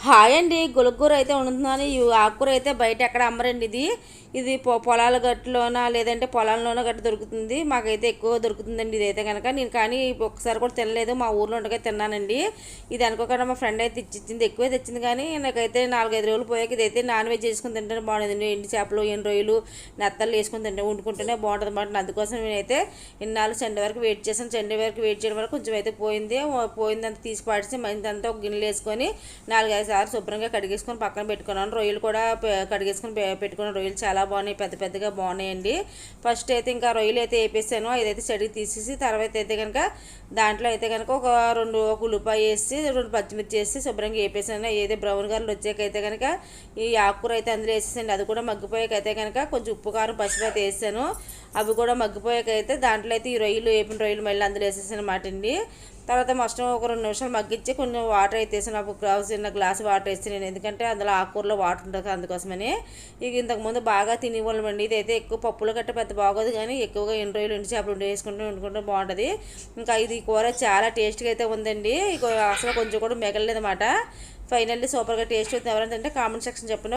Hi అండి, గొలుగుర అయితే వండుతున్నాను. ఈ ఆకుకూర అయితే బయట ఎక్కడ అమ్మరండి. ఇది పొలాల గట్టులోన లేదంటే పొలాల్లోనో గట్టు దొరుకుతుంది. మాకైతే ఎక్కువ దొరుకుతుందండి ఇది అయితే కనుక. నేను కానీ ఒకసారి కూడా తినలేదు, మా ఊర్లో ఉండగా తిన్నానండి. ఇది అనుకోకుండా మా ఫ్రెండ్ అయితే ఇచ్చింది, ఎక్కువే తెచ్చింది. కానీ నాకైతే 4-5 రోజులు పోయాక ఇదైతే నాన్ వెజ్ చేసుకుని తింటేనే బాగుంటుంది. ఎండి చేపలు, ఎండు రొయ్యలు, నెత్తలు వేసుకుని వండుకుంటేనే బాగుంటుంది అన్నమాట. అందుకోసం నేనైతే ఇన్నాళ్ళు సండే వరకు వెయిట్ చేశాను. సండే వరకు వెయిట్ చేయడం వరకు కొంచెం అయితే పోయిందంతా తీసి పాడిసి మందంతా ఒక గిన్నెలు వేసుకొని 4-5 సార్లు శుభ్రంగా కడిగేసుకొని పక్కన పెట్టుకున్నాను. రొయ్యలు కూడా కడిగేసుకొని పెట్టుకున్నాను. రొయ్యలు చాలా బాగున్నాయి, పెద్ద పెద్దగా బాగున్నాయండి. ఫస్ట్ అయితే ఇంకా రొయ్యలు అయితే వేపేసాను. ఇదైతే చెడికి తీసేసి తర్వాత అయితే కనుక దాంట్లో అయితే కనుక ఒక ఉల్లిపాయ వేసి 2 పచ్చిమిర్చి వేసి శుభ్రంగా వేపేసాను. ఏదో బ్రౌన్ కలర్ వచ్చాకైతే కనుక ఈ ఆకుకూర అయితే అందులో వేసేసండి. అది కూడా మగ్గిపోయాకైతే కనుక కొంచెం ఉప్పు కారం పసుపు అయితే వేసాను. అవి కూడా మగ్గిపోయాకైతే దాంట్లో అయితే ఈ వేపిన రొయ్యలు మళ్ళీ అందులో వేసేసాను అన్నమాట అండి. తర్వాత మొత్తం ఒక 2 నిమిషాలు మగ్గించి కొంచెం వాటర్ అయితే వేసాను. ఒక చిన్న గ్లాస్ వాటర్ వేసి నేను, ఎందుకంటే అందులో ఆకుకూరలో వాటర్ ఉంటుంది అందుకోసమని. ఇక ఇంతకుముందు బాగా తినేవాళ్ళమండి. ఇదైతే ఎక్కువ పప్పులు గట్ట పెద్ద బాగోదు, కానీ ఎక్కువగా ఎండు రొయ్యలు ఎండు చేపలు వండుకుంటే బాగుంటుంది. ఇంకా ఇది కూర చాలా టేస్ట్గా అయితే ఉందండి. ఇక అసలు కొంచెం కూడా మిగలలేదన్నమాట. ఫైనల్లీ సూపర్గా టేస్ట్ అవుతుంది. ఎవరంటే కామెంట్ సెక్షన్ చెప్పండి.